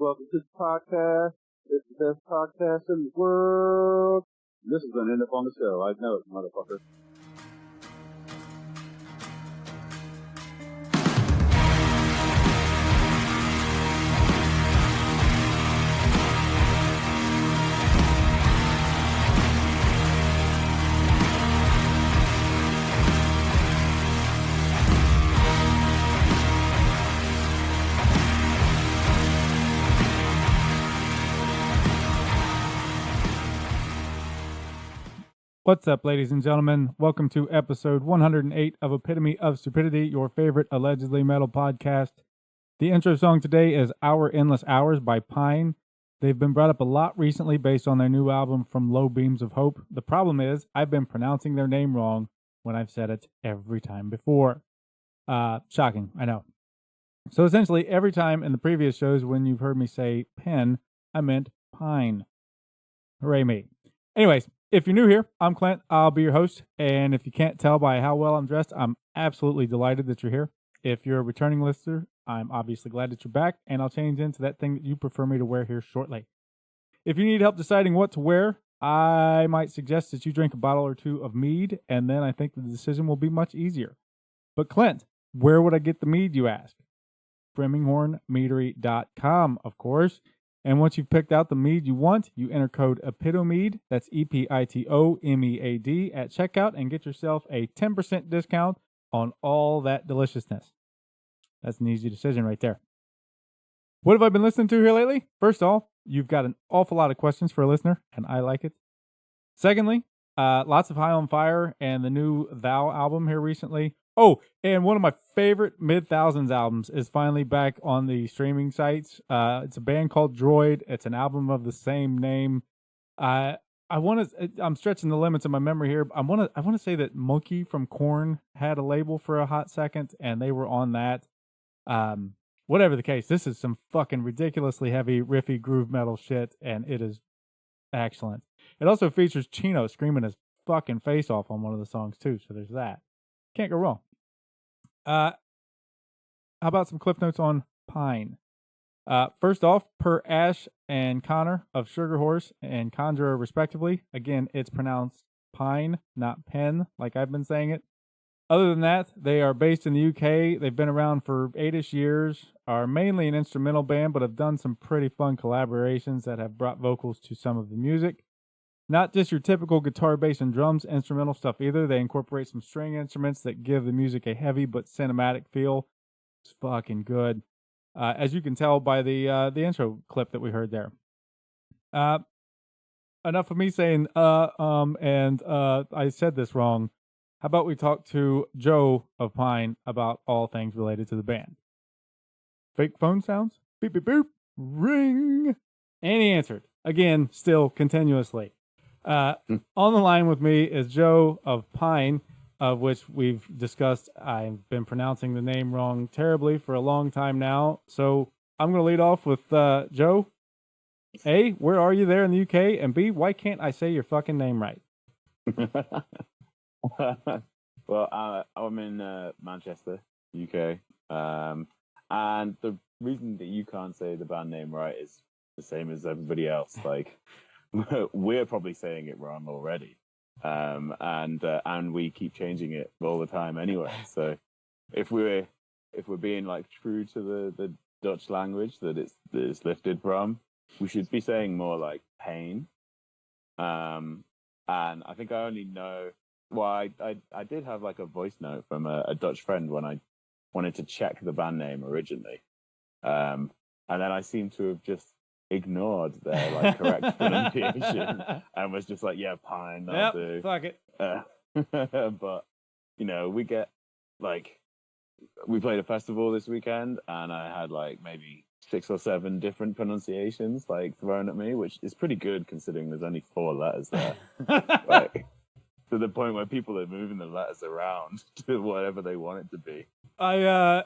Welcome to the podcast. It's the best podcast in the world. This is going to end up on the show. I know it, motherfucker. What's up, ladies and gentlemen? Welcome to episode 108 of Epitome of Stupidity, your favorite allegedly metal podcast. The intro song today is Our Endless Hours by Pijn. They've been brought up a lot recently based on their new album From Low Beams of Hope. The problem is, I've been pronouncing their name wrong when I've said it every time before. Shocking, I know. So essentially, every time in the previous shows when you've heard me say pen, I meant pine. Hooray me. Anyways, if you're new here, I'm Clint. I'll be your host. And if you can't tell by how well I'm dressed, I'm absolutely delighted that you're here. If you're a returning listener, I'm obviously glad that you're back. And I'll change into that thing that you prefer me to wear here shortly. If you need help deciding what to wear, I might suggest that you drink a bottle or two of mead. And then I think the decision will be much easier. But Clint, where would I get the mead, you ask? FremingHornMeadery.com, of course. And once you've picked out the mead you want, you enter code EPITOMEAD, that's EPITOMEAD, at checkout and get yourself a 10% discount on all that deliciousness. That's an easy decision right there. What have I been listening to here lately? First off, you've got an awful lot of questions for a listener, and I like it. Secondly, lots of High on Fire and the new Thou album here recently. Oh, and one of my favorite mid-thousands albums is finally back on the streaming sites. It's a band called Droid. It's an album of the same name. I'm stretching the limits of my memory here. I want to say that Monkey from Korn had a label for a hot second, and they were on that. Whatever the case, this is some fucking ridiculously heavy, riffy groove metal shit, and it is excellent. It also features Chino screaming his fucking face off on one of the songs too, so there's that. Can't go wrong. How about some cliff notes on Pijn? First off, per Ash and Connor of Sugar Horse and Conjurer respectively. Again, it's pronounced Pine, not Pen, like I've been saying it. Other than that, they are based in the UK. They've been around for 8-ish years, are mainly an instrumental band, but have done some pretty fun collaborations that have brought vocals to some of the music. Not just your typical guitar, bass, and drums instrumental stuff either. They incorporate some string instruments that give the music a heavy but cinematic feel. It's fucking good. As you can tell by the intro clip that we heard there. Enough of me saying I said this wrong. How about we talk to Joe of Pijn about all things related to the band? Fake phone sounds? Beep, beep, boop. Ring. And he answered. Again, still continuously. On the line with me is Joe of Pijn, of which we've discussed. I've been pronouncing the name wrong terribly for a long time now. So I'm going to lead off with Joe. A, where are you there in the UK? And B, why can't I say your fucking name right? Well, I'm in Manchester, UK. And the reason that you can't say the band name right is the same as everybody else. Like, we're probably saying it wrong already, and we keep changing it all the time anyway. So if we're being like true to the Dutch language that it's lifted from, we should be saying more like pain. And I think I only know. Well, I did have like a voice note from a Dutch friend when I wanted to check the band name originally, and then I seem to have just ignored their like correct pronunciation and was just like, yeah, Pijn, that'll do. Fuck it. But we get like, we played a festival this weekend and I had like maybe 6 or 7 different pronunciations like thrown at me, which is pretty good considering there's only 4 letters there. Like, to the point where people are moving the letters around to whatever they want it to be. I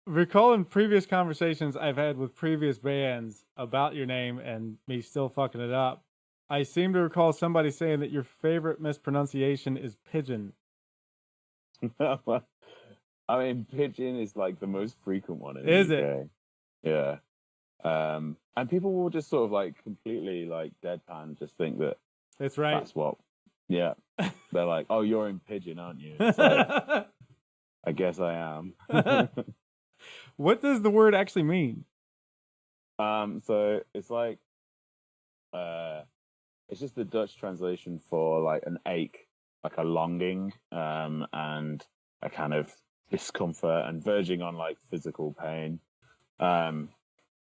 recall in previous conversations I've had with previous bands about your name and me still fucking it up. I seem to recall somebody saying that your favorite mispronunciation is pigeon. I mean, pigeon is like the most frequent one in the Is UK. it? Yeah. And people will just sort of like completely like deadpan, just think that That's right. that's what. Yeah, they're like, "Oh, you're in Pigeon, aren't you?" It's like, I guess I am. What does the word actually mean? So it's like, it's just the Dutch translation for like an ache, like a longing, and a kind of discomfort and verging on like physical pain.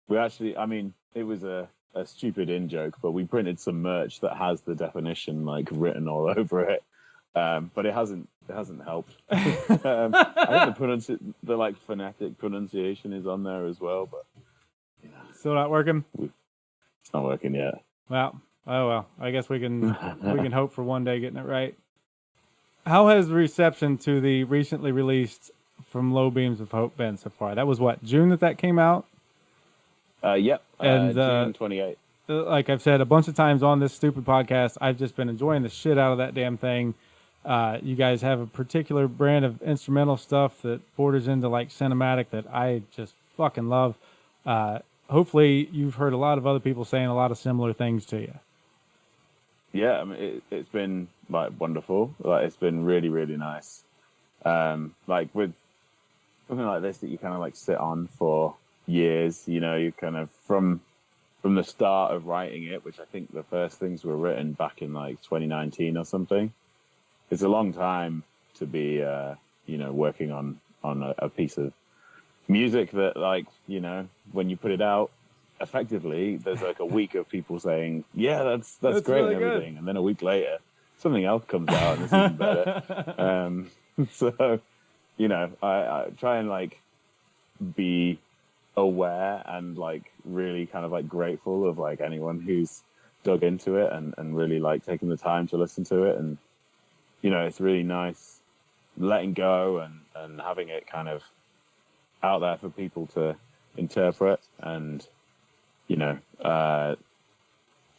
We actually, I mean, it was a stupid in joke, but we printed some merch that has the definition like written all over it. But it hasn't helped. I think the like phonetic pronunciation is on there as well, but Still not working. it's not working yet. Well, oh well. I guess we can hope for one day getting it right. How has the reception to the recently released From Low Beams of Hope been so far? That was what, June that came out? Yep. And June 28th. Like I've said a bunch of times on this stupid podcast, I've just been enjoying the shit out of that damn thing. You guys have a particular brand of instrumental stuff that borders into like cinematic that I just fucking love. Hopefully you've heard a lot of other people saying a lot of similar things to you. Yeah, I mean, it's been like wonderful. Like it's been really, really nice. Like with something like this that you kind of like sit on for years, you know, you kind of from the start of writing it, which I think the first things were written back in like 2019 or something. It's a long time to be, you know, working on a piece of music that, like, you know, when you put it out, effectively, there's like a week of people saying, "Yeah, that's great," really and everything, and then a week later, something else comes out and it's even better. So, you know, I try and like be aware and like really kind of like grateful of like anyone who's dug into it and really like taking the time to listen to it. And you know, it's really nice letting go and having it kind of out there for people to interpret and, you know,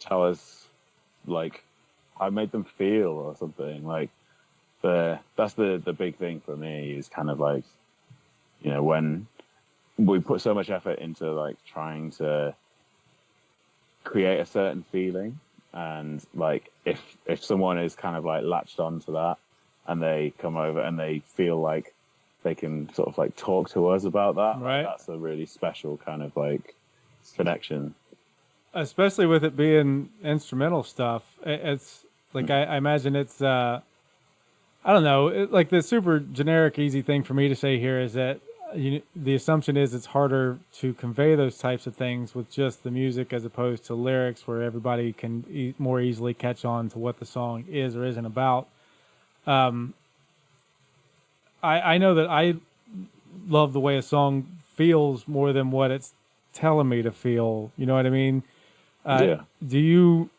tell us like how I made them feel or something. Like that's the big thing for me is kind of like, you know, when we put so much effort into like trying to create a certain feeling, and like if someone is kind of like latched onto that and they come over and they feel like they can sort of like talk to us about that, right? Like, that's a really special kind of like connection. Especially with it being instrumental stuff. It's like I imagine it's I don't know, like the super generic easy thing for me to say here is that the assumption is it's harder to convey those types of things with just the music as opposed to lyrics, where everybody can more easily catch on to what the song is or isn't about. I know that I love the way a song feels more than what it's telling me to feel. You know what I mean? Yeah. Do you?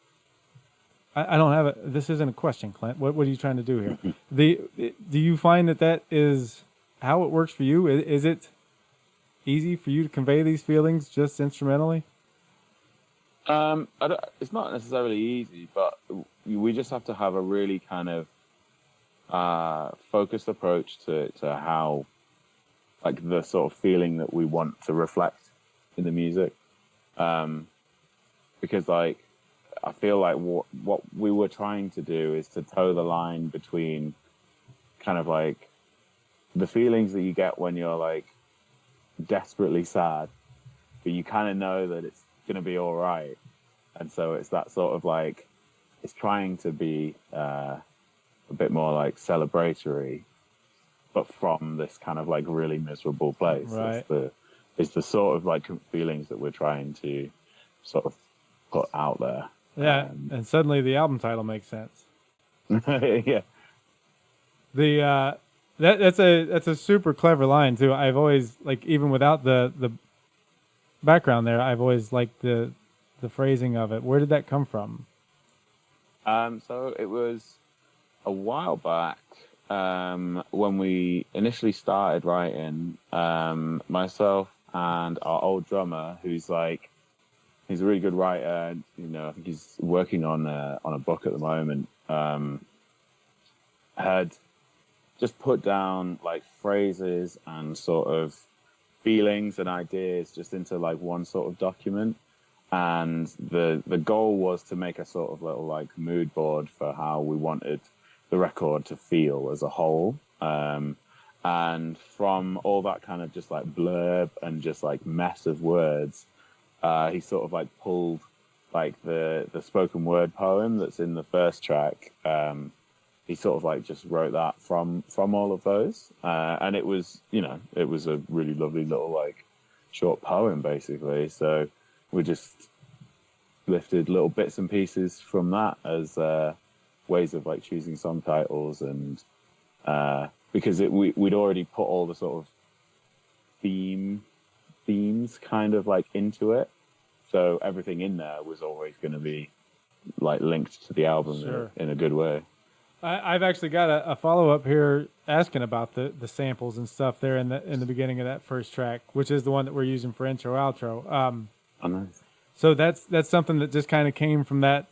I don't have this isn't a question, Clint. What are you trying to do here? Do you find that is how it works for you? Is it easy for you to convey these feelings just instrumentally? It's not necessarily easy, but we just have to have a really kind of focused approach to how, like, the sort of feeling that we want to reflect in the music. Because, like, I feel like what we were trying to do is to toe the line between kind of like the feelings that you get when you're like desperately sad, but you kind of know that it's going to be all right. And so it's that sort of like, it's trying to be a bit more like celebratory, but from this kind of like really miserable place. Right. It's the sort of like feelings that we're trying to sort of put out there. Yeah, and suddenly the album title makes sense. Yeah. That's a super clever line too. I've always, like, even without the background there, I've always liked the phrasing of it. Where did that come from? So it was a while back when we initially started writing. Myself and our old drummer, he's a really good writer. You know, I think he's working on a book at the moment. Had just put down like phrases and sort of feelings and ideas just into like one sort of document. and the goal was to make a sort of little like mood board for how we wanted the record to feel as a whole. And from all that kind of just like blurb and just like mess of words, he sort of like pulled like the spoken word poem that's in the first track. He sort of like just wrote that from all of those, and it was it was a really lovely little like short poem basically. So we just lifted little bits and pieces from that as ways of like choosing song titles, and because we'd already put all the sort of themes kind of like into it, so everything in there was always going to be like linked to the album. Sure. in a good way. I've actually got a follow up here asking about the samples and stuff there in the beginning of that first track, which is the one that we're using for intro outro. Oh, nice. So that's something that just kind of came from that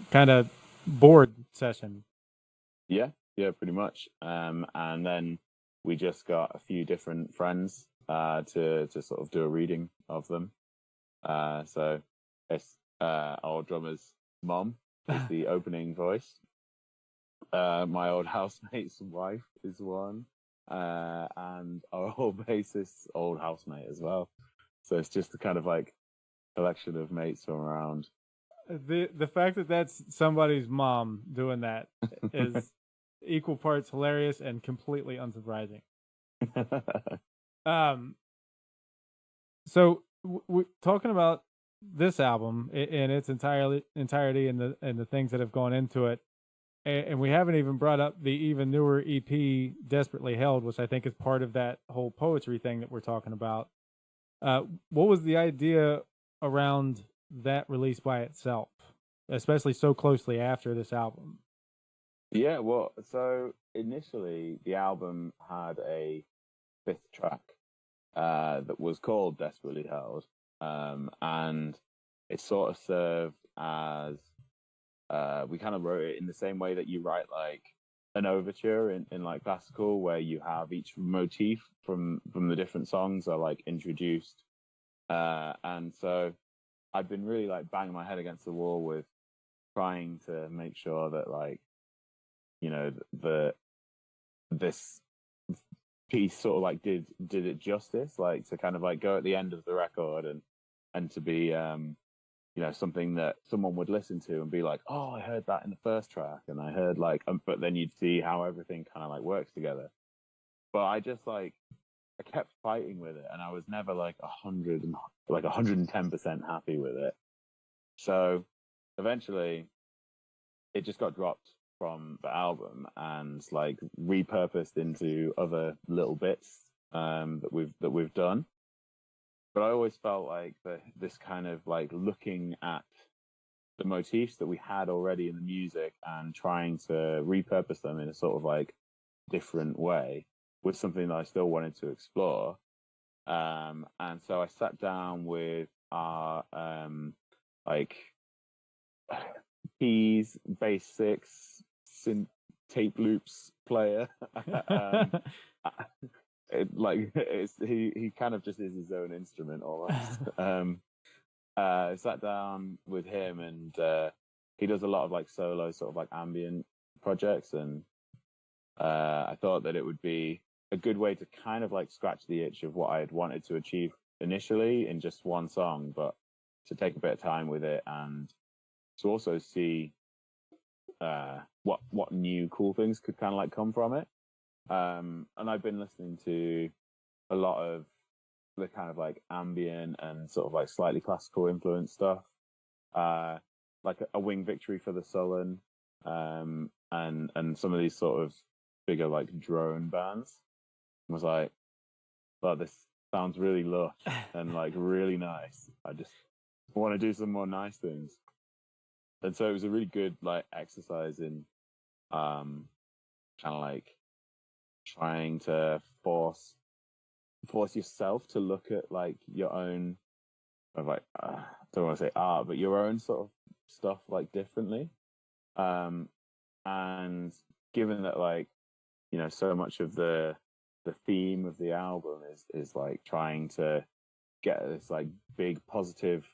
kind of board session. Yeah, pretty much. And then we just got a few different friends to sort of do a reading of them. So it's our drummer's mom is the opening voice. My old housemate's wife is one, and our old bassist's old housemate as well. So it's just a kind of like collection of mates from around. The fact that that's somebody's mom doing that is equal parts hilarious and completely unsurprising. So talking about this album in its entirety and the things that have gone into it, and we haven't even brought up the even newer EP, Desperately Held, which I think is part of that whole poetry thing that we're talking about. What was the idea around that release by itself, especially so closely after this album? Yeah, well, so initially the album had a 5th track that was called Desperately Held, and it sort of served as we kind of wrote it in the same way that you write like an overture in like classical, where you have each motif from the different songs are like introduced, and so I've been really like banging my head against the wall with trying to make sure that like this piece sort of like did it justice, like to kind of like go at the end of the record and to be something that someone would listen to and be like, oh, I heard that in the first track, and I heard like but then you'd see how everything kind of like works together. But I just like I kept fighting with it, and I was never like 110% happy with it. So eventually it just got dropped from the album and like repurposed into other little bits that we've done. But I always felt like this kind of like looking at the motifs that we had already in the music and trying to repurpose them in a sort of like different way was something that I still wanted to explore. And so I sat down with our like keys, bass 6, synth tape loops player. He kind of just is his own instrument almost. I sat down with him, and he does a lot of like solo sort of like ambient projects, and I thought that it would be a good way to kind of like scratch the itch of what I had wanted to achieve initially in just one song, but to take a bit of time with it and to also see what new cool things could kind of like come from it. And I've been listening to a lot of the kind of like ambient and sort of like slightly classical influence stuff, like a Wing Victory for the Sullen, and some of these sort of bigger like drone bands. I was like, "Oh, this sounds really lush and like really nice. I just want to do some more nice things." And so it was a really good like exercise in kind of like trying to force yourself to look at like your own like I don't want to say art, but your own sort of stuff like differently. And given that like so much of the theme of the album is like trying to get this like big positive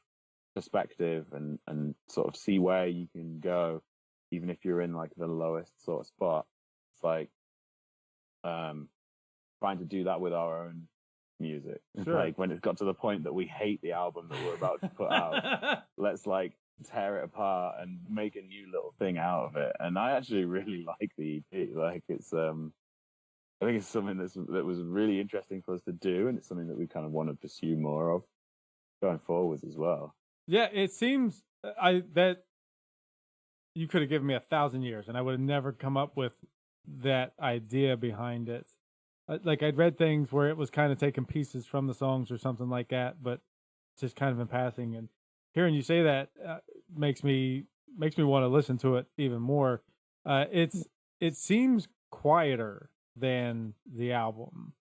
perspective and sort of see where you can go, even if you're in like the lowest sort of spot. It's like trying to do that with our own music. Sure. Like when it got to the point that we hate the album that we're about to put out, let's like tear it apart and make a new little thing out of it. And I actually really like the EP. Like it's I think it's something that was really interesting for us to do, and it's something that we kind of want to pursue more of going forwards as well. Yeah, it seems that you could have given me 1,000 years, and I would have never come up with that idea behind it. Like I'd read things where it was kind of taking pieces from the songs or something like that, but just kind of in passing. And hearing you say that makes me want to listen to it even more. It seems quieter than the album.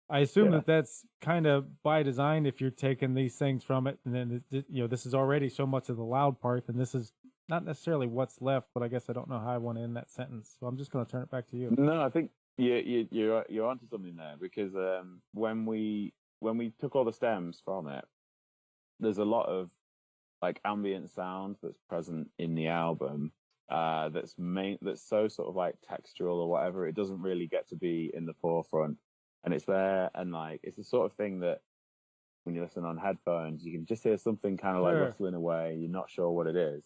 I assume that that's kind of by design. If you're taking these things from it, and then this is already so much of the loud part, and this is not necessarily what's left. But I guess I don't know how I want to end that sentence, so I'm just going to turn it back to you. No, I think you're onto something there, because when we took all the stems from it, there's a lot of like ambient sound that's present in the album. That's so sort of like textural or whatever. It doesn't really get to be in the forefront, and it's there, and like it's the sort of thing that when you listen on headphones, you can just hear something kind of like rustling away. You're not sure what it is,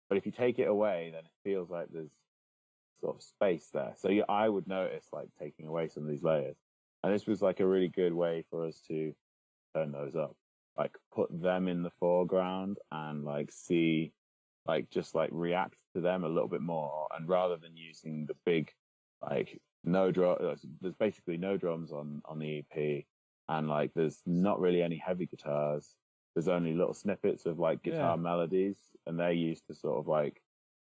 but if you take it away, then it feels like there's sort of space there. So I would notice like taking away some of these layers, and this was like a really good way for us to turn those up, like put them in the foreground and like see, like just like react to them a little bit more. And rather than using the big like there's basically no drums on the EP, and like there's not really any heavy guitars. There's only little snippets of like guitar melodies, and they're used to sort of like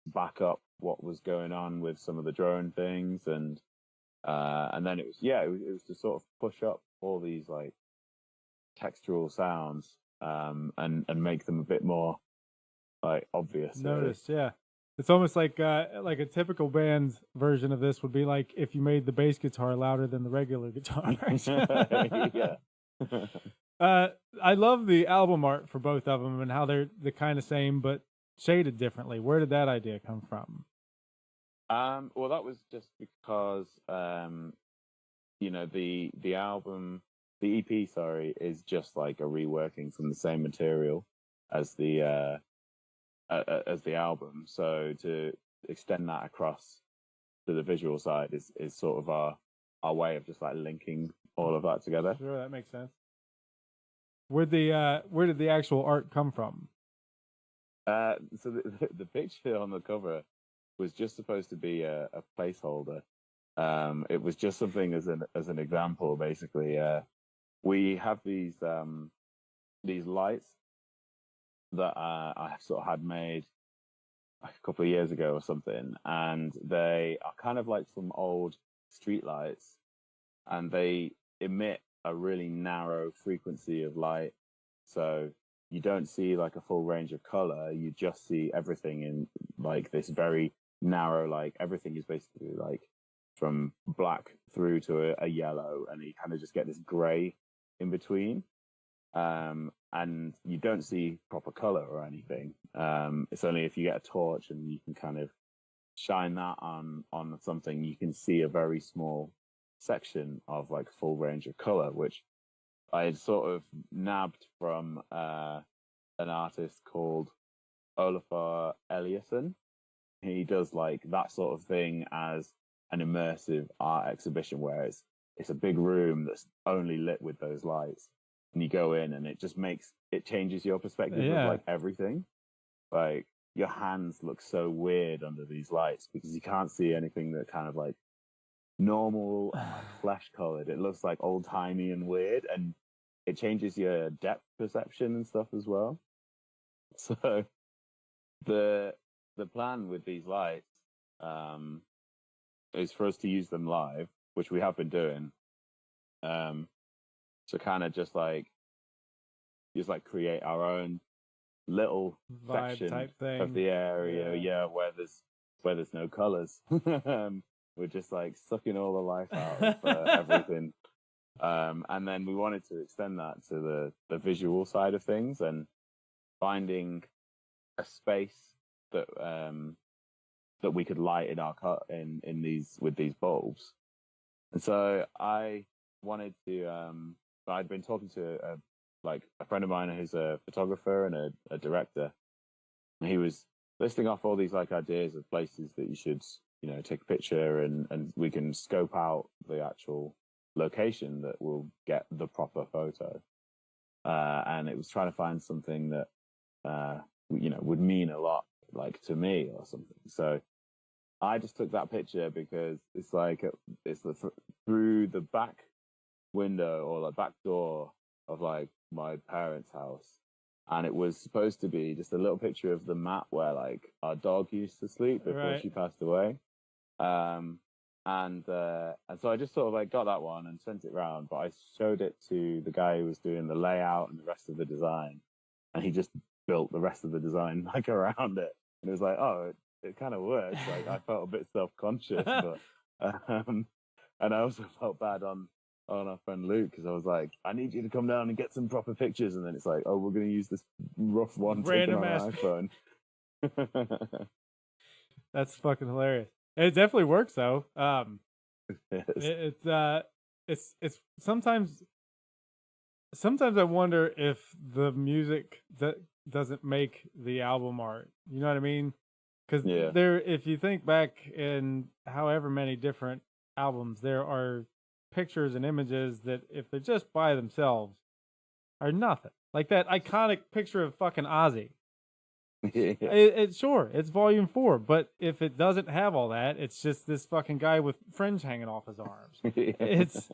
back up what was going on with some of the drone things, and then it was to sort of push up all these like textural sounds and make them a bit more like obvious. Noticed, yeah. It's almost like a typical band's version of this would be like if you made the bass guitar louder than the regular guitar. Yeah. I love the album art for both of them and how they're the kind of same but shaded differently. Where did that idea come from? Well, that was just because the album, the EP, is just like a reworking from the same material as the album. So to extend that across to the visual side is sort of our way of just like linking all of that together. Sure, that makes sense. Where did the actual art come from? So the picture on the cover was just supposed to be a placeholder. It was just something as an example, basically. We have these lights that I sort of had made like a couple of years ago or something, and they are kind of like some old street lights, and they emit a really narrow frequency of light, so you don't see like a full range of color. You just see everything in like this very narrow, like everything is basically like from black through to a yellow, and you kind of just get this gray in between. And you don't see proper color or anything. It's only if you get a torch and you can kind of shine that on something, you can see a very small section of like full range of color, which I had sort of nabbed from an artist called Olafur Eliasson. He does like that sort of thing as an immersive art exhibition where it's a big room that's only lit with those lights, and you go in and it changes your perspective of like everything. Like your hands look so weird under these lights because you can't see anything that kind of like normal and like flesh colored. It looks like old timey and weird, and it changes your depth perception and stuff as well. So the plan with these lights is for us to use them live, which we have been doing. To kind of just like create our own little vibe section type thing of the area, where there's no colors. We're just like sucking all the life out of everything. And then we wanted to extend that to the visual side of things, and finding a space that that we could light in our in these with these bulbs. And so I wanted to. I'd been talking to a friend of mine who's a photographer and a director. And he was listing off all these like ideas of places that you should, take a picture, and we can scope out the actual location that will get the proper photo. And it was trying to find something that would mean a lot, like to me or something. So I just took that picture because it's like through the back window or the back door of like my parents' house, and it was supposed to be just a little picture of the mat where like our dog used to sleep before she passed away. And so I just sort of like got that one and sent it round, but I showed it to the guy who was doing the layout and the rest of the design, and he just built the rest of the design like around it. And it was like, oh, it kind of works. Like I felt a bit self-conscious, but and I also felt bad on our friend Luke, because I was like, I need you to come down and get some proper pictures, and then it's like, oh, we're going to use this rough one taken on our iPhone. That's fucking hilarious. It definitely works though. It's sometimes I wonder if the music that doesn't make the album art. You know what I mean? Because if you think back in however many different albums, there are pictures and images that, if they're just by themselves, are nothing. Like that iconic picture of fucking Ozzy. It's volume 4, but if it doesn't have all that, it's just this fucking guy with fringe hanging off his arms. It's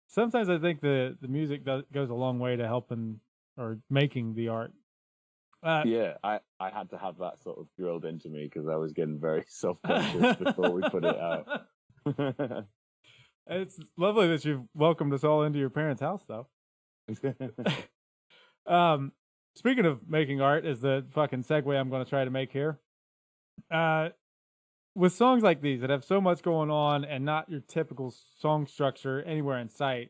sometimes I think the music goes a long way to helping or making the art. I had to have that sort of drilled into me because I was getting very self-conscious before we put it out. It's lovely that you've welcomed us all into your parents' house, though. Speaking of making art, is the fucking segue I'm going to try to make here. With songs like these that have so much going on and not your typical song structure anywhere in sight,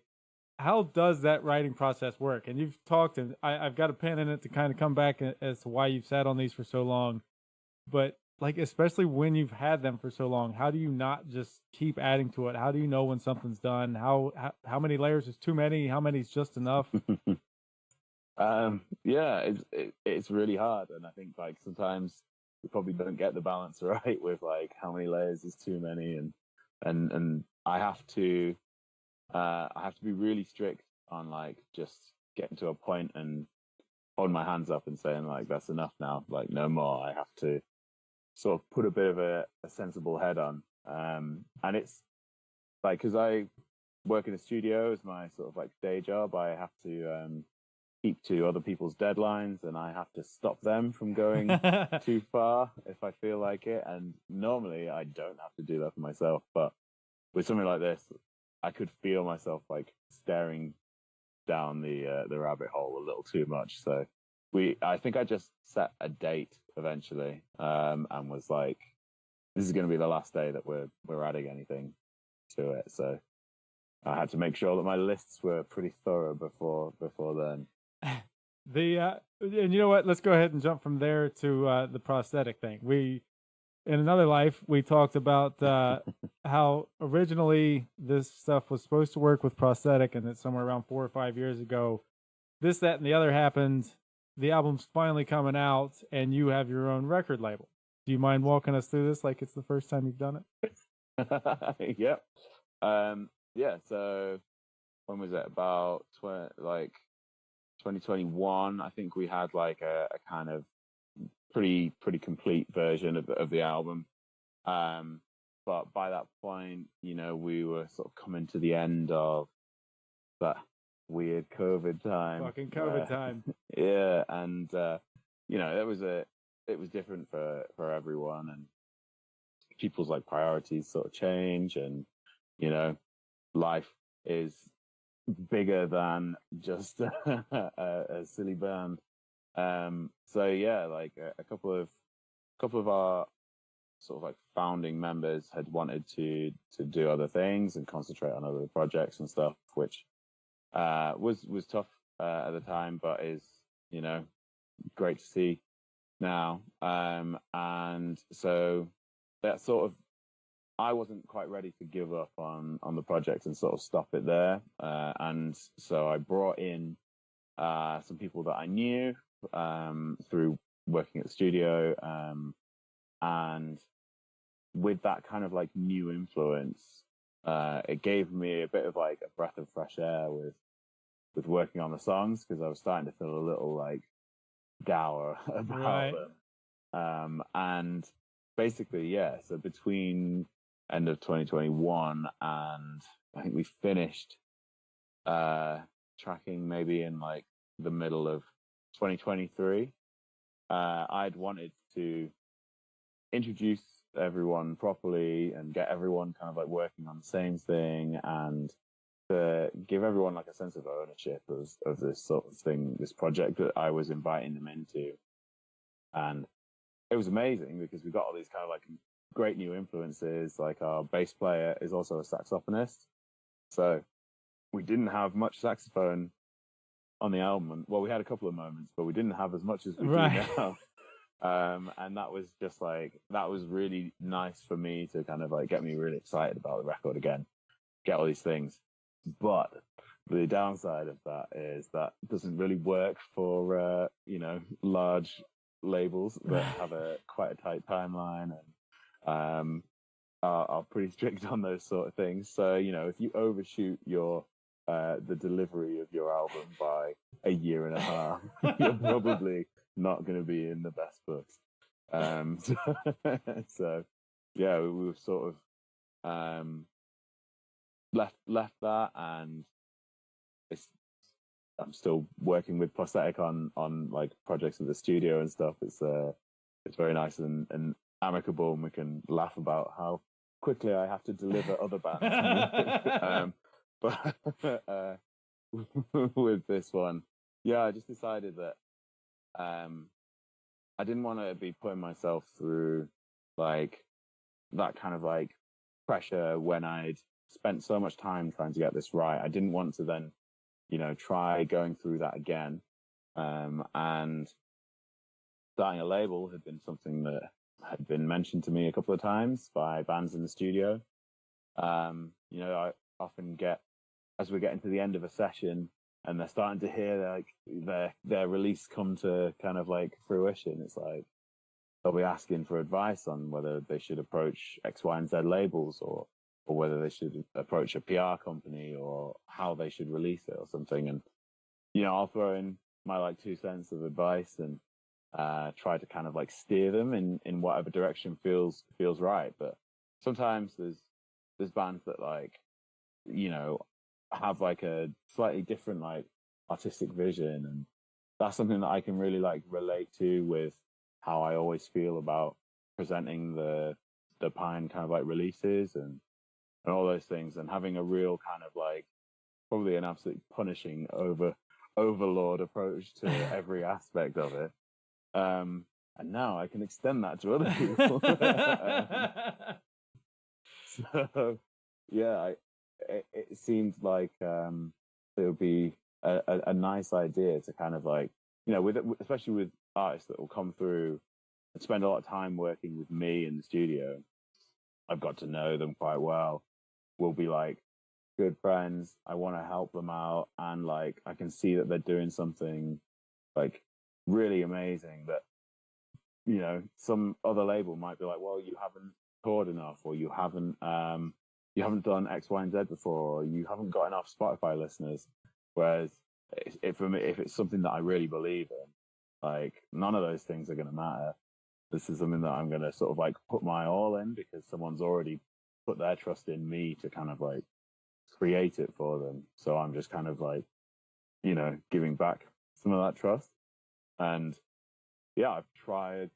how does that writing process work? And you've talked, and I've got a pen in it to kind of come back as to why you've sat on these for so long. But like, especially when you've had them for so long, how do you not just keep adding to it? How do you know when something's done? How many layers is too many? How many is just enough? It's really hard, and I think like sometimes we probably don't get the balance right with like how many layers is too many, and I have to be really strict on like just getting to a point and holding my hands up and saying like, that's enough now, like no more. I have to sort of put a bit of a sensible head on, and it's like, because I work in a studio as my sort of like day job, I have to keep to other people's deadlines, and I have to stop them from going too far if I feel like it. And normally I don't have to do that for myself, but with something like this, I could feel myself like staring down the rabbit hole a little too much. So I think I just set a date eventually, and was like, this is going to be the last day that we're adding anything to it. So I had to make sure that my lists were pretty thorough before then. And you know what? Let's go ahead and jump from there to the prosthetic thing. In another life, we talked about how originally this stuff was supposed to work with prosthetic, and that somewhere around 4 or 5 years ago, this, that, and the other happened. The album's finally coming out, and you have your own record label. Do you mind walking us through this like it's the first time you've done it? Yep. So when was it? About 2021, I think we had like a kind of pretty complete version of the album. But by that point, we were sort of coming to the end of that weird COVID time. Fucking COVID time. Yeah, and it was different for everyone, and people's like priorities sort of change, and life is bigger than just a silly band. So yeah, like a couple of our sort of like founding members had wanted to do other things and concentrate on other projects and stuff, which was tough at the time, but is great to see now. And so that sort of, I wasn't quite ready to give up on the project and sort of stop it there. And so I brought in some people that I knew through working at the studio, and with that kind of like new influence, it gave me a bit of like a breath of fresh air with working on the songs, because I was starting to feel a little like dour about them. And basically, yeah, so between end of 2021 and I think we finished tracking maybe in like the middle of 2023, I'd wanted to introduce everyone properly and get everyone kind of like working on the same thing, and to give everyone like a sense of ownership of this sort of thing, this project that I was inviting them into. And it was amazing because we got all these kind of like great new influences. Like our bass player is also a saxophonist, so we didn't have much saxophone on the album. Well, we had a couple of moments, but we didn't have as much as we do now. And that was just like, that was really nice for me to kind of like get me really excited about the record again, get all these things. But the downside of that is that doesn't really work for large labels that have quite a tight timeline and are pretty strict on those sort of things. So if you overshoot the delivery of your album by a year and a half, you're probably not going to be in the best books. So yeah, we were sort of left that, and I'm still working with Prosthetic on like projects at the studio and stuff. It's very nice and amicable, and we can laugh about how quickly I have to deliver other bands. But with this one, yeah, I just decided that I didn't want to be putting myself through like that kind of like pressure when I'd spent so much time trying to get this right. I didn't want to then, try going through that again. And starting a label had been something that had been mentioned to me a couple of times by bands in the studio. I often get, as we get into the end of a session and they're starting to hear like their release come to kind of like fruition, it's like they'll be asking for advice on whether they should approach X, Y, and Z labels, or whether they should approach a PR company, or how they should release it or something. And I'll throw in my like 2 cents of advice and try to kind of like steer them in whatever direction feels right. But sometimes there's bands that like have like a slightly different like artistic vision, and that's something that I can really like relate to with how I always feel about presenting the Pijn kind of like releases and all those things, and having a real kind of like probably an absolute punishing overlord approach to every aspect of it. And now I can extend that to other people. So yeah, it seemed like it would be a nice idea to kind of like, especially with artists that will come through and spend a lot of time working with me in the studio. I've got to know them quite well. We'll be like good friends. I want to help them out, and like I can see that they're doing something like really amazing that some other label might be like, well, you haven't toured enough, or you haven't done X, Y, and Z before, or you haven't got enough Spotify listeners. Whereas for me, if it's something that I really believe in, like none of those things are going to matter. This is something that I'm going to sort of like put my all in, because someone's already put their trust in me to kind of like create it for them. So I'm just kind of like, giving back some of that trust. And yeah, I've tried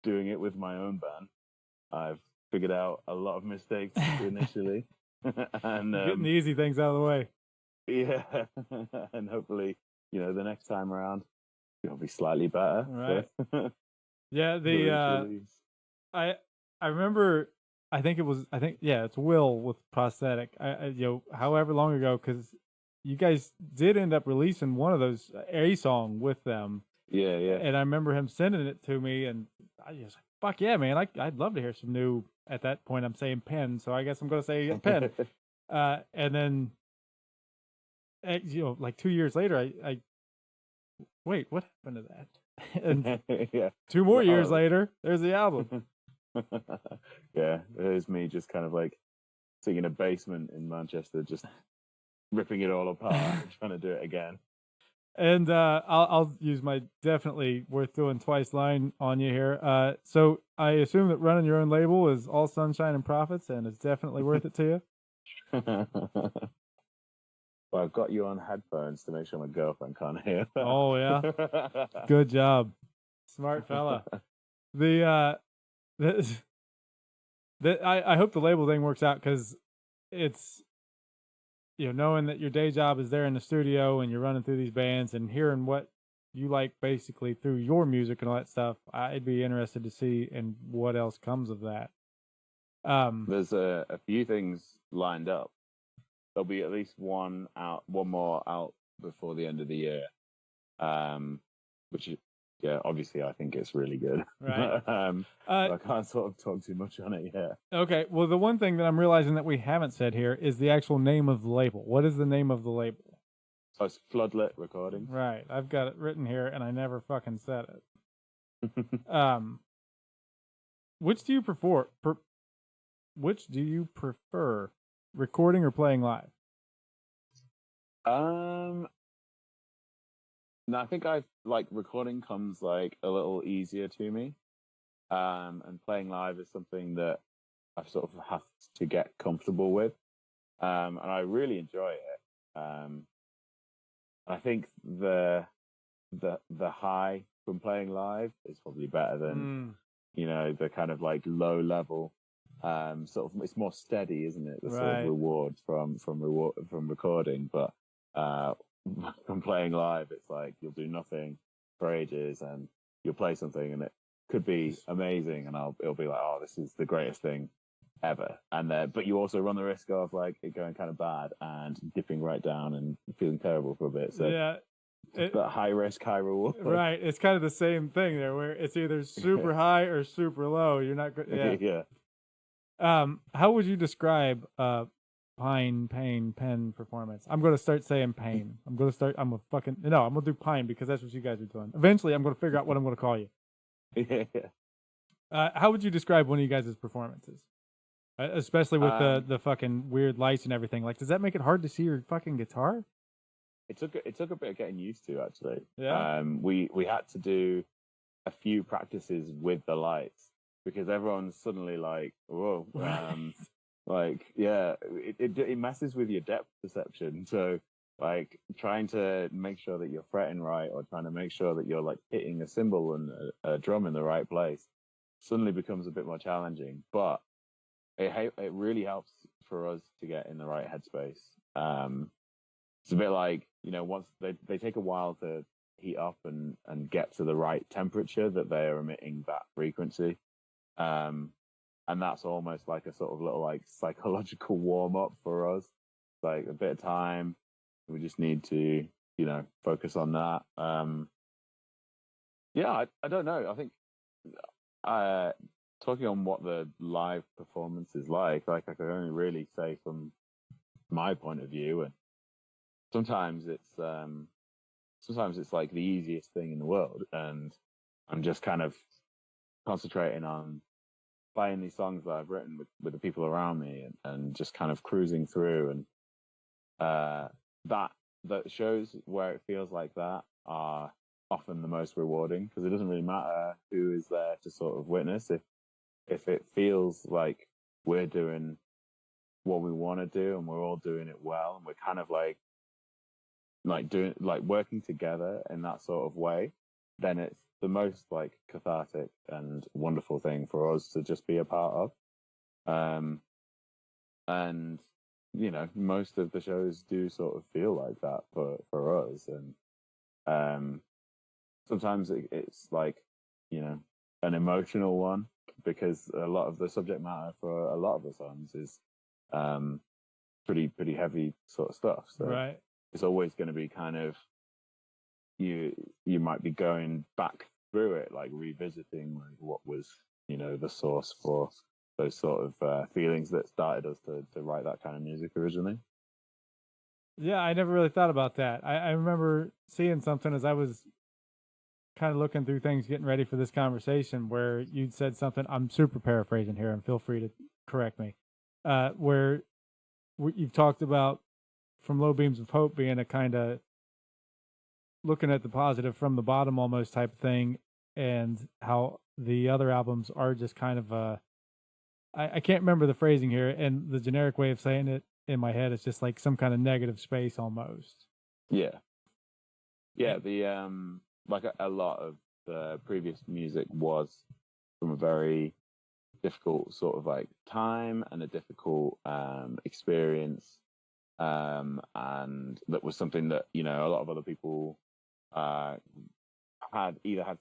doing it with my own band. I've figured out a lot of mistakes initially. And getting the easy things out of the way. Yeah. And hopefully, the next time around it'll be slightly better. Right. Yeah, I remember, it's Will with Prosthetic. However long ago, because you guys did end up releasing one of those A song with them, Yeah, yeah. And I remember him sending it to me, and I just fuck yeah, man! I'd love to hear some new. At that point, I'm saying pen, so I guess I'm gonna say pen. And then, like 2 years later, I wait, what happened to that? And Yeah. 2 more years later, there's the album. Yeah, there's me just kind of like sitting in a basement in Manchester, just ripping it all apart and trying to do it again. And I'll use my definitely worth doing twice line on you here. So I assume that running your own label is all sunshine and profits, and it's definitely worth it to you. Well, I've got you on headphones to make sure my girlfriend can't hear. Oh yeah, good job, smart fella. I hope the label thing works out, because it's, knowing that your day job is there in the studio and you're running through these bands and hearing what you like basically through your music and all that stuff. I'd be interested to see and what else comes of that. There's a few things lined up. There'll be at least one more out before the end of the year. Which, yeah, obviously I think it's really good. Right. I can't sort of talk too much on it yet. Okay. Well, the one thing that I'm realizing that we haven't said here is the actual name of the label. What is the name of the label? Oh, it's Floodlit Recordings. Right. I've got it written here, and I never fucking said it. Which do you prefer? Which do you prefer, recording or playing live? No, I think recording comes like a little easier to me. And playing live is something that I've sort of have to get comfortable with. And I really enjoy it. I think the high from playing live is probably better than the kind of like low level. Sort of, it's more steady, isn't it? The sort of reward from recording, but from playing live, it's like you'll do nothing for ages, and you'll play something, and it could be amazing, and it'll be like, oh, this is the greatest thing ever, and but you also run the risk of like it going kind of bad and dipping right down and feeling terrible for a bit. So yeah. That high risk, high reward. Right. It's kind of the same thing there, where it's either super high or super low. You're not good. Yeah. Yeah. How would you describe Pijn, Pen performance? I'm gonna start saying Pain. I'm gonna do Pine, because that's what you guys are doing. Eventually, I'm gonna figure out what I'm gonna call you. Yeah. How would you describe one of you guys' performances? Especially with the fucking weird lights and everything. Like, does that make it hard to see your fucking guitar? It took a bit of getting used to, actually. Yeah. We had to do a few practices with the lights, because everyone's suddenly like, whoa, like, yeah, it messes with your depth perception. So like trying to make sure that you're fretting right, or trying to make sure that you're like hitting a cymbal and a drum in the right place suddenly becomes a bit more challenging. But it really helps for us to get in the right headspace. It's a bit like, once they take a while to heat up and get to the right temperature that they are emitting that frequency. And that's almost like a sort of little like psychological warm up for us. Like a bit of time. We just need to, focus on that. Yeah, I don't know. I think talking on what the live performance is like I can only really say from my point of view, and sometimes it's like the easiest thing in the world, and I'm just kind of concentrating on playing these songs that I've written with the people around me, and just kind of cruising through, and that shows where it feels like that are often the most rewarding, because it doesn't really matter who is there to sort of witness. If it feels like we're doing what we want to do and we're all doing it well, and we're kind of like doing like working together in that sort of way, then it's the most like cathartic and wonderful thing for us to just be a part of. And most of the shows do sort of feel like that for us, and sometimes it's like an emotional one, because a lot of the subject matter for a lot of the songs is pretty heavy sort of stuff. So right. It's always going to be kind of you might be going back through it, like revisiting like what was, the source for those sort of feelings that started us to write that kind of music originally. Yeah, I never really thought about that. I remember seeing something as I was kind of looking through things, getting ready for this conversation, where you'd said something. I'm super paraphrasing here, and feel free to correct me. Where you've talked about From Low Beams of Hope being a kind of looking at the positive from the bottom almost type of thing, and how the other albums are just kind of I can't remember the phrasing here, and the generic way of saying it in my head is just like some kind of negative space almost. Yeah. The like a lot of the previous music was from a very difficult sort of like time and a difficult experience, and that was something that a lot of other people had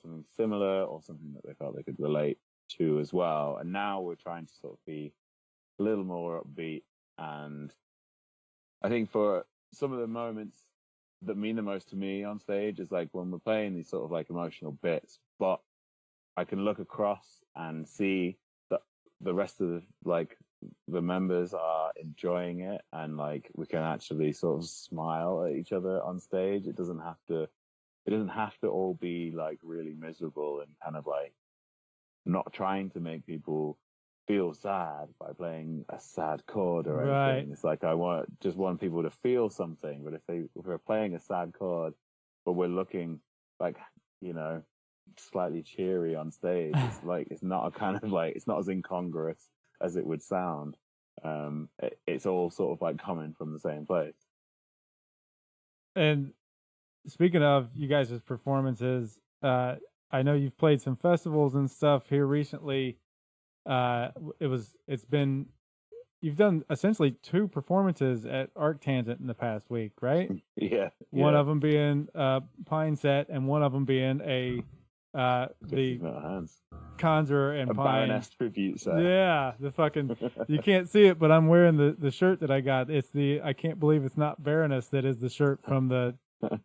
something similar or something that they felt they could relate to as well. And now we're trying to sort of be a little more upbeat, and I think for some of the moments that mean the most to me on stage is like when we're playing these sort of like emotional bits, but I can look across and see that the rest of the members are enjoying it, and like we can actually sort of smile at each other on stage. It doesn't have to all be like really miserable and kind of like not trying to make people feel sad by playing a sad chord or anything. Right. It's like I want people to feel something. But if we're playing a sad chord, but we're looking like slightly cheery on stage, it's like it's not a kind of like it's not as incongruous as it would sound. It's all sort of like coming from the same place. And speaking of you guys' performances, I know you've played some festivals and stuff here recently. You've done essentially 2 performances at Arctangent in the past week, right? Yeah. One of them being Pine set, and one of them being the Conjurer and a Pine Baroness tribute set. Yeah, the fucking you can't see it, but I'm wearing the shirt that I got. It's the I can't believe it's not Baroness that is the shirt from the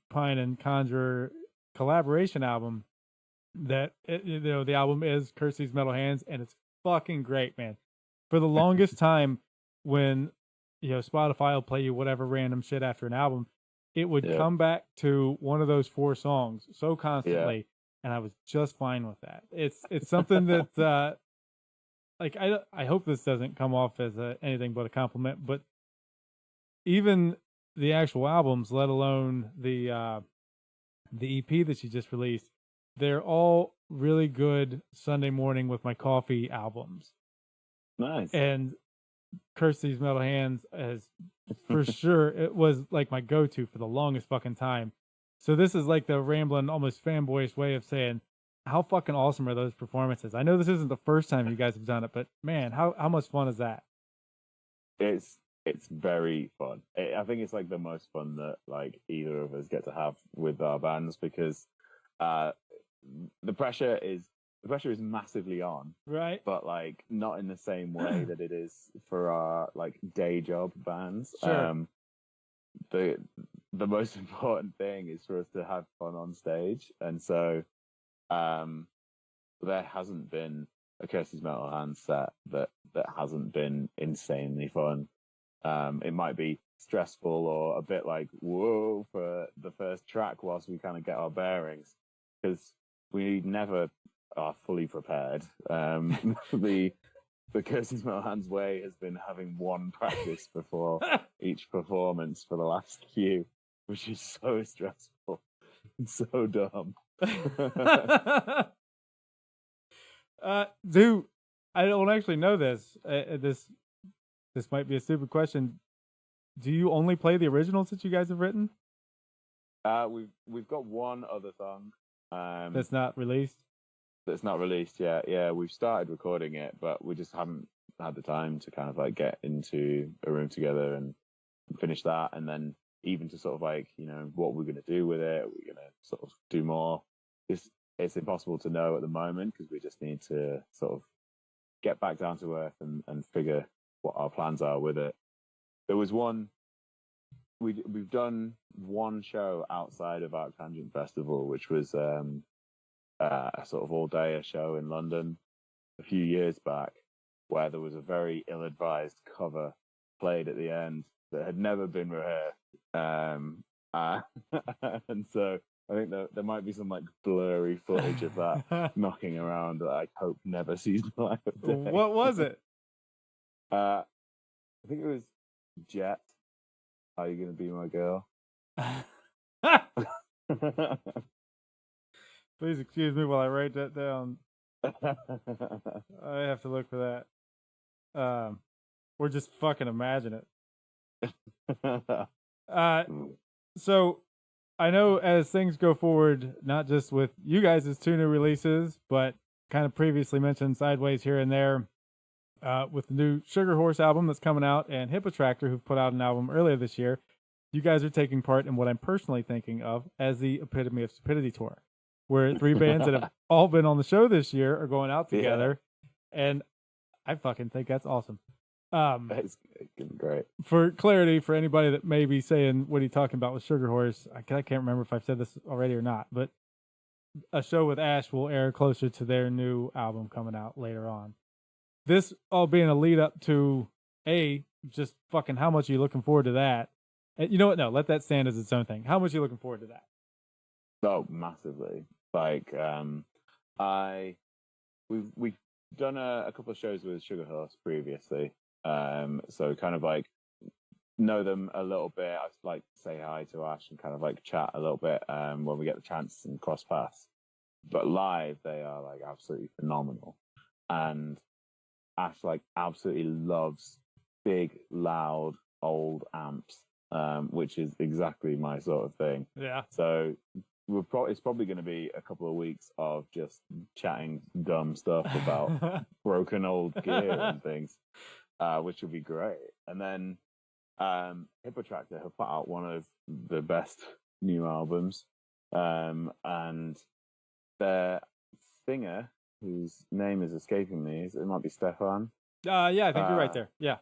Pine and Conjurer collaboration album. The album is Curse These Metal Hands, and it's fucking great, man. For the longest time, when Spotify will play you whatever random shit after an album, it would come back to one of those 4 songs so constantly, and I was just fine with that. It's something that like I hope this doesn't come off as anything but a compliment, but even the actual albums, let alone the EP that you just released, they're all really good Sunday morning with my coffee albums. Nice. And Curse These Metal Hands as for sure it was like my go-to for the longest fucking time. So this is like the rambling, almost fanboyish way of saying how fucking awesome are those performances. I know this isn't the first time you guys have done it, but man, how much fun is that? It's very fun. I think it's like the most fun that like either of us get to have with our bands, because the pressure is massively on, right? But like not in the same way that it is for our like day job bands. Sure. The most important thing is for us to have fun on stage, and so there hasn't been a Curse These Metal Hands set that hasn't been insanely fun. It might be stressful or a bit like whoa for the first track whilst we kind of get our bearings, because we never are fully prepared. The Curse These Metal Hands way has been having one practice before each performance for the last few, which is so stressful and so dumb. Dude, I don't actually know this. This might be a stupid question. Do you only play the originals that you guys have written? We've got one other song that's not released. Yeah, we've started recording it, but we just haven't had the time to kind of like get into a room together and finish that, and then even to sort of like what we're going to do with it. We're going to sort of do more. It's impossible to know at the moment, because we just need to sort of get back down to earth and figure what our plans are with it. There was one we've done one show outside of Arctangent Festival, which was a sort of all-day show in London a few years back, where there was a very ill-advised cover played at the end that had never been rehearsed. And so I think there might be some like blurry footage of that knocking around that I hope never sees the light of day. What was it? I think it was Jet. Are you gonna be my girl? Please excuse me while I write that down. I have to look for that. Or just fucking imagine it. So I know as things go forward, not just with you guys' 2 new releases, but kind of previously mentioned Sideways here and there, with the new Sugar Horse album that's coming out and Hippo Tractor, who've put out an album earlier this year. You guys are taking part in what I'm personally thinking of as the Epitome of Stupidity tour, where 3 bands that have all been on the show this year are going out together. Yeah. And I fucking think that's awesome. That's great. For clarity, for anybody that may be saying, what are you talking about with Sugar Horse? I can't remember if I've said this already or not, but a show with Ash will air closer to their new album coming out later on. This all being a lead up to, just fucking how much are you looking forward to that? And you know what? No, let that stand as its own thing. How much are you looking forward to that? Oh, massively. Like, we've done a couple of shows with Sugar Horse previously. So kind of like know them a little bit. I like say hi to Ash and kind of like chat a little bit when we get the chance and cross paths. But live, they are like absolutely phenomenal. And Ash like absolutely loves big, loud, old amps, which is exactly my sort of thing. Yeah. So it's probably going to be a couple of weeks of just chatting dumb stuff about broken old gear and things, which will be great. And then Hippo Tractor have put out one of the best new albums, and their singer, whose name is escaping me, it might be Stefan. Yeah, I think you're right there. Yeah,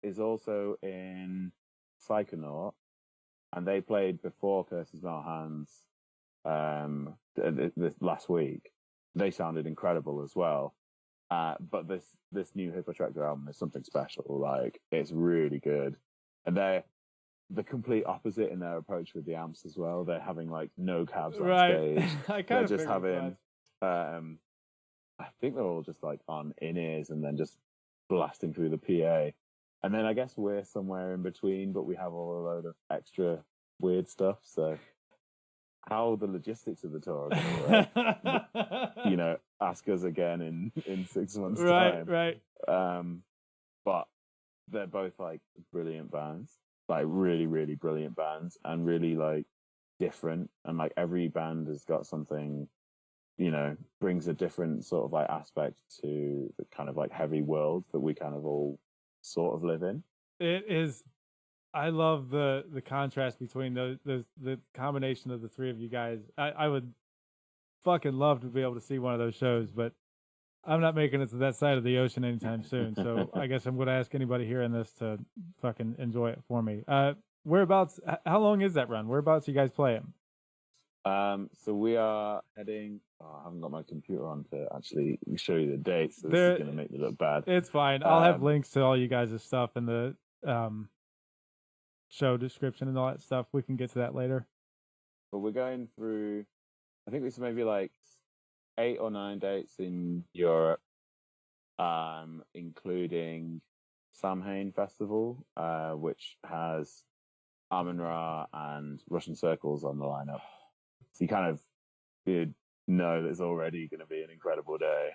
is also in Psychonaut, and they played before Curses Melt Hands this last week. They sounded incredible as well. But this new Hippo Tractor album is something special. Like, it's really good, and they're the complete opposite in their approach with the amps as well. They're having like no cabs on stage. They're just having I think they're all just like on in-ears and then just blasting through the PA. And then I guess we're somewhere in between, but we have all a load of extra weird stuff. So how the logistics of the tour are going to work, ask us again in 6 months' time. Right. But they're both like brilliant bands, like really, really brilliant bands, and really like different. And like every band has got something, brings a different sort of like aspect to the kind of like heavy world that we kind of all sort of live in. It is. I love the contrast between the combination of the 3 of you guys. I would fucking love to be able to see one of those shows, but I'm not making it to that side of the ocean anytime soon. So I guess I'm going to ask anybody hearing this to fucking enjoy it for me. Whereabouts? How long is that run? Whereabouts you guys playing? So we are heading. I haven't got my computer on to actually show you the dates. So this is going to make me look bad. It's fine. I'll have links to all you guys' stuff in the show description and all that stuff. We can get to that later. But we're going through, I think it's maybe like 8 or 9 dates in Europe, including Samhain Festival, which has Amun-Ra and Russian Circles on the lineup. So you kind of know that it's already going to be an incredible day.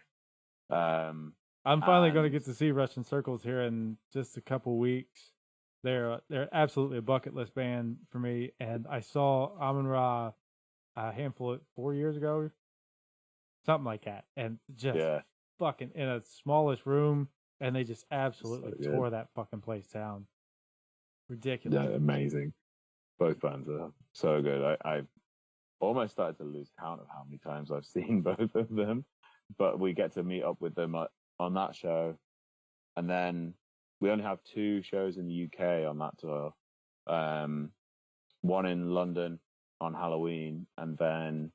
I'm finally going to get to see Russian Circles here in just a couple weeks. They're absolutely a bucket list band for me, and I saw Amun-Ra a handful of 4 years ago, something like that, and just fucking in a smallish room, and they just absolutely tore that fucking place down. Ridiculous. Yeah, amazing. Both bands are so good. I've almost started to lose count of how many times I've seen both of them, but we get to meet up with them on that show, and then we only have 2 shows in the UK on that tour, one in London on Halloween, and then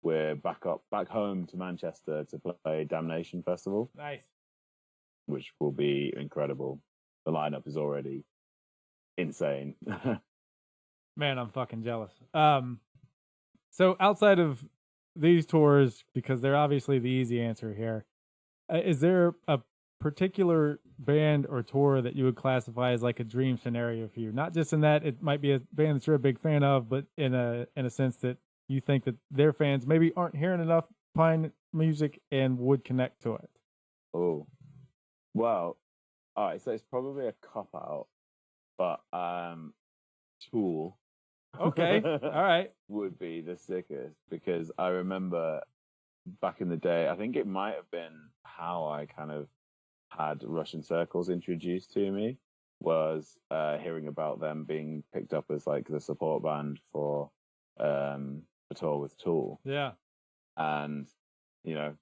we're back home to Manchester to play Damnation Festival. Nice. Which will be incredible. The lineup is already insane. Man, I'm fucking jealous. So outside of these tours, because they're obviously the easy answer here, is there a particular band or tour that you would classify as like a dream scenario for you? Not just in that it might be a band that you're a big fan of, but in a sense that you think that their fans maybe aren't hearing enough Pine music and would connect to it. Oh, well, all right. So it's probably a cop out, but Tool. Okay, all right. Would be the sickest, because I remember back in the day, I think it might have been how I kind of had Russian Circles introduced to me, was hearing about them being picked up as like the support band for a tour with Tool. Yeah. And, you know,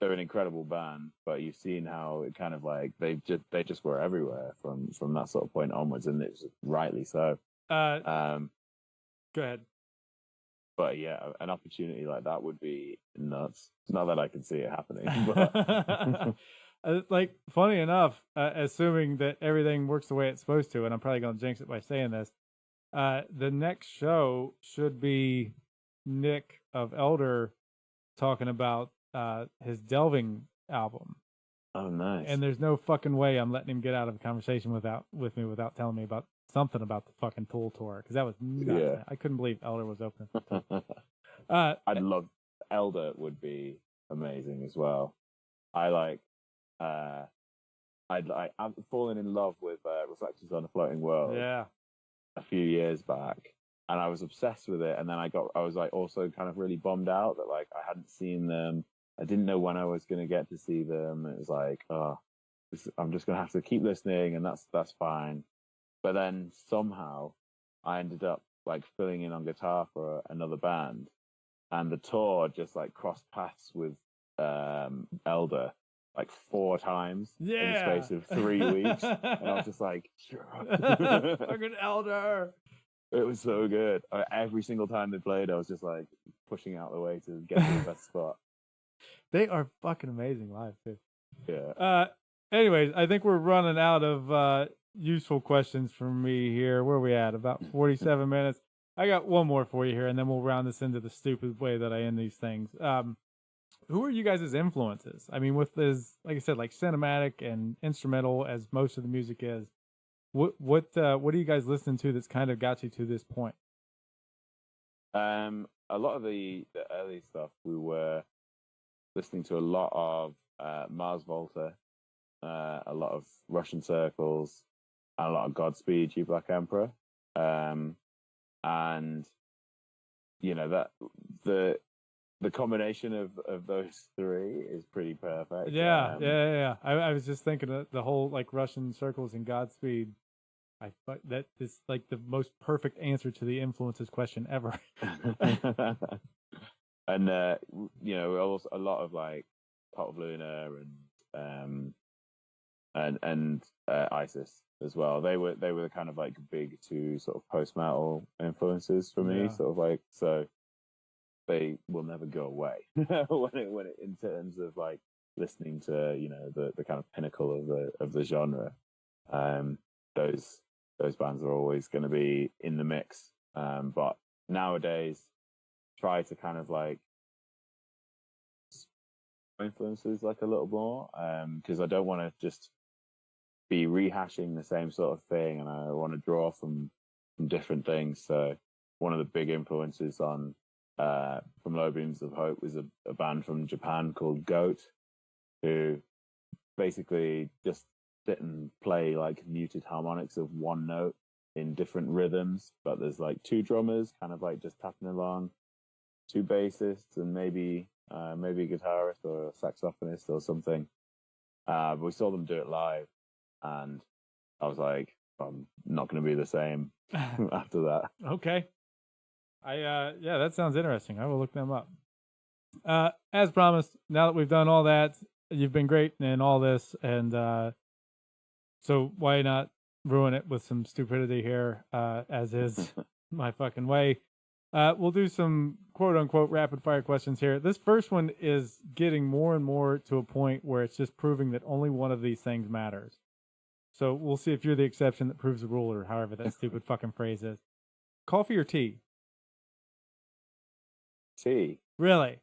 they're an incredible band, but you've seen how it kind of like they just were everywhere from that sort of point onwards, and it's rightly so. Go ahead. But yeah, an opportunity like that would be nuts. Not that I can see it happening, but like, funny enough, assuming that everything works the way it's supposed to, and I'm probably going to jinx it by saying this, the next show should be Nick of Elder talking about his Delving album. Oh, nice. And there's no fucking way I'm letting him get out of a conversation with me without telling me about something about the fucking Tool tour, because that was nuts. Yeah. I couldn't believe Elder was open. I'd love Elder would be amazing as well. I've fallen in love with Reflections on a Floating World. Yeah. A few years back, and I was obsessed with it. And then I was like also kind of really bummed out that like I hadn't seen them. I didn't know when I was going to get to see them. It was like, I'm just going to have to keep listening, and that's fine. But then somehow I ended up like filling in on guitar for another band, and the tour just like crossed paths with Elder like 4 times in the space of 3 weeks. And I was just like, fucking Elder. It was so good. Every single time they played, I was just like pushing out the way to get to the best spot. They are fucking amazing live too. Yeah. Anyways, I think we're running out of useful questions from me here. Where are we at? About 47 minutes. I got one more for you here, and then we'll round this into the stupid way that I end these things. Who are you guys' influences? I mean, with as, like I said, like cinematic and instrumental as most of the music is, what are you guys listening to that's kind of got you to this point? A lot of the early stuff, we were listening to a lot of Mars Volta, a lot of Russian Circles, and a lot of Godspeed, You Black Emperor. And you know that the combination of those three is pretty perfect. Yeah. I was just thinking of the whole like Russian Circles and Godspeed. That is like the most perfect answer to the influences question ever. And you know, also a lot of like Pot of Luna and ISIS as well. They were the kind of like big 2 sort of post metal influences for me. Yeah. Sort of like, so they will never go away when it in terms of like listening to, you know, the kind of pinnacle of the genre. Those bands are always going to be in the mix. But nowadays, try to kind of like influences like a little more, because I don't want to just be rehashing the same sort of thing, and I want to draw from different things. So one of the big influences on from Low Beams of Hope was a band from Japan called Goat, who basically just sit and play like muted harmonics of one note in different rhythms, but there's like 2 drummers kind of like just tapping along, 2 bassists, and maybe a guitarist or a saxophonist or something. But we saw them do it live, and I was like, I'm not going to be the same after that. Okay. Yeah, that sounds interesting. I will look them up. As promised, now that we've done all that, you've been great in all this, and so why not ruin it with some stupidity here, as is my fucking way. We'll do some quote-unquote rapid-fire questions here. This first one is getting more and more to a point where it's just proving that only one of these things matters. So we'll see if you're the exception that proves the rule, or however that stupid fucking phrase is. Coffee or tea? Tea. Really?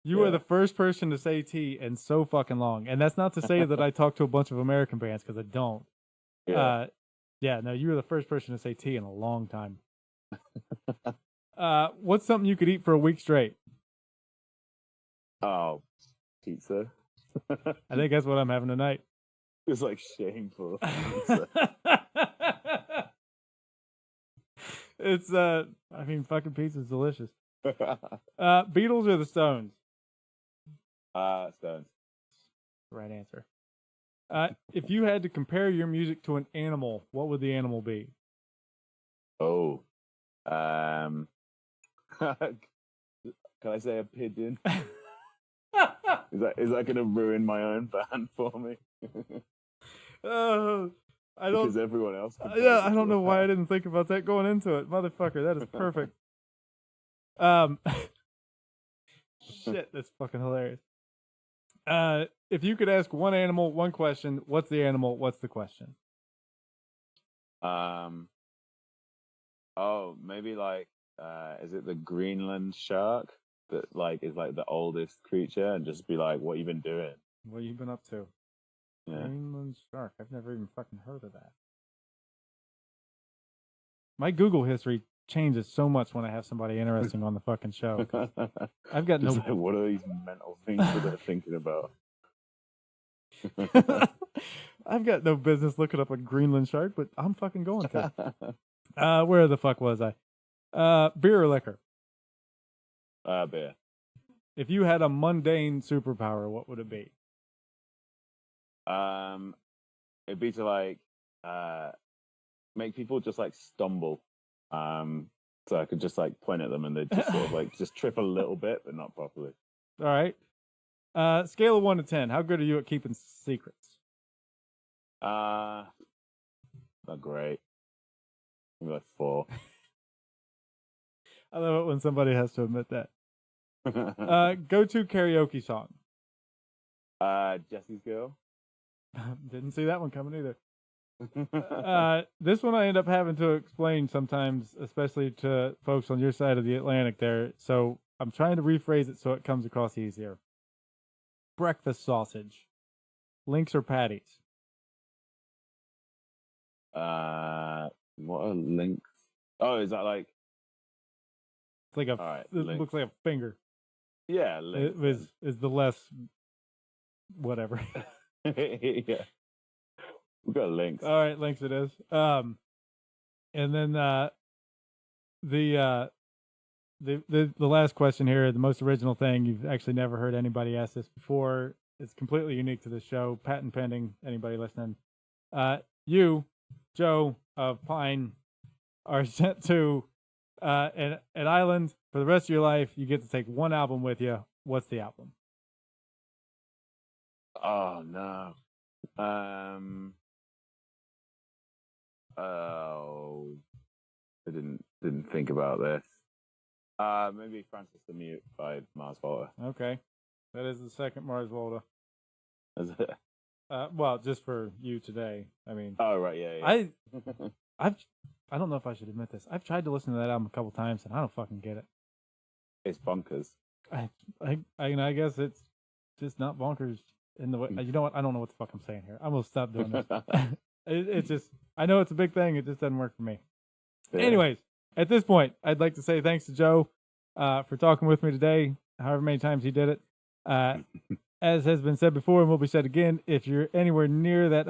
You are the first person to say tea in so fucking long. And that's not to say that I talk to a bunch of American bands, because I don't. Yeah. No, you were the first person to say tea in a long time. What's something you could eat for a week straight? Oh, pizza. I think that's what I'm having tonight. It's like shameful. Pizza. It's I mean, fucking pizza's delicious. Beatles or the Stones? Stones. Right answer. If you had to compare your music to an animal, what would the animal be? Oh. Can I say a pigeon? Is that gonna ruin my own band for me? I don't. Because everyone else. I don't know why I didn't think about that going into it, motherfucker. That is perfect. Shit, that's fucking hilarious. If you could ask one animal one question, what's the animal? What's the question? Oh, maybe like, is it the Greenland Shark that like is like the oldest creature, and just be like, what you been doing? What you been up to? Yeah. Greenland Shark. I've never even fucking heard of that. My Google history changes so much when I have somebody interesting on the fucking show. I've got no. Like, what are these mental things that they're thinking about? I've got no business looking up a Greenland Shark, but I'm fucking going to. Where the fuck was I? Beer or liquor? Beer. If you had a mundane superpower, what would it be? It'd be to like make people just like stumble. So I could just like point at them and they'd just sort of like just trip a little bit, but not properly. All right. Scale of 1 to 10. How good are you at keeping secrets? Not great. Maybe like 4. I love it when somebody has to admit that. Go-to karaoke song. Jesse's Girl. Didn't see that one coming either. This one I end up having to explain sometimes, especially to folks on your side of the Atlantic there. So I'm trying to rephrase it so it comes across easier. Breakfast sausage. Links or patties? What are links? Oh, is that like? It's like a. All right, it looks like a finger. Yeah, links. It is the less. Whatever. Yeah. We got links. All right, links it is. And then the last question here, the most original thing. You've actually never heard anybody ask this before. It's completely unique to this show. Patent pending. Anybody listening? You, Joe of Pine, are sent to an island for the rest of your life. You get to take one album with you. What's the album? Oh no. Oh, I didn't think about this. Maybe Francis the Mute by Mars Volta. Okay, that is the second Mars Volta. Is it? Well, just for you today. I mean. Oh right, yeah. I don't know if I should admit this. I've tried to listen to that album a couple times and I don't fucking get it. It's bonkers. I guess it's just not bonkers in the way. You know what? I don't know what the fuck I'm saying here. I'm gonna stop doing this. It's just, I know it's a big thing. It just doesn't work for me. Yeah. Anyways, at this point, I'd like to say thanks to Joe for talking with me today, however many times he did it. As has been said before and will be said again, if you're anywhere near that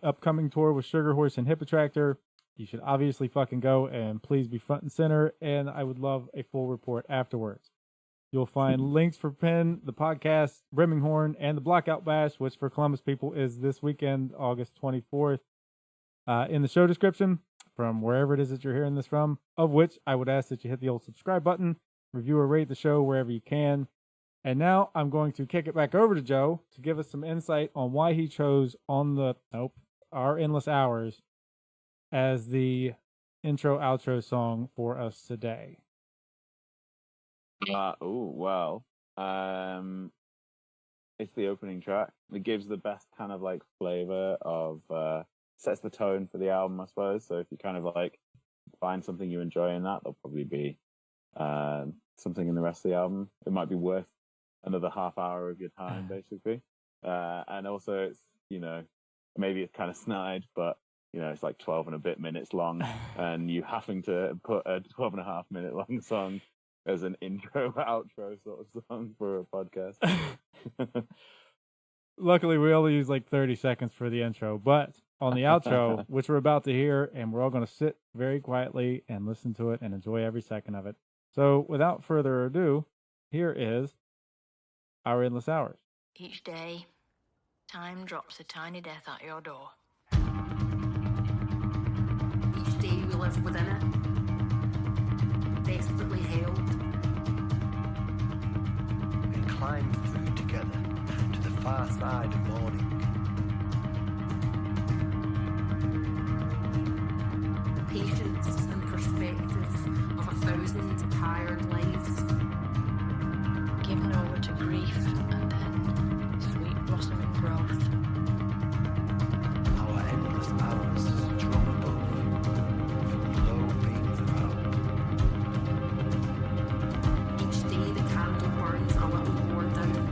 upcoming tour with Sugar Horse and Hippotractor, you should obviously fucking go, and please be front and center, and I would love a full report afterwards. You'll find links for Penn, the podcast, Brimminghorn, and the Blockout Bash, which for Columbus people is this weekend, August 24th, in the show description from wherever it is that you're hearing this from, of which I would ask that you hit the old subscribe button, review or rate the show wherever you can. And now I'm going to kick it back over to Joe to give us some insight on why he chose Our Endless Hours as the intro outro song for us today? It's the opening track. It gives the best kind of like flavor of sets the tone for the album, I suppose. So if you kind of like find something you enjoy in that, there'll probably be something in the rest of the album. It might be worth another half hour of your time, basically. And also, it's, you know, maybe it's kind of snide, but you know, it's like 12 and a bit minutes long, and you having to put a 12 and a half minute long song as an intro outro sort of song for a podcast. Luckily, we only use like 30 seconds for the intro, but on the outro, which we're about to hear, and we're all going to sit very quietly and listen to it and enjoy every second of it. So without further ado, here is Our Endless Hours. Each day, time drops a tiny death at your door. Each day we live within it, desperately held. And climb through together to the far side of morning. Patience and perspective of 1,000 tired lives. Given over to grief and then sweet blossoming growth. Our endless hours drawn above from low beams of hope. Each day the candle burns a little more down.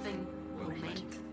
Nothing will make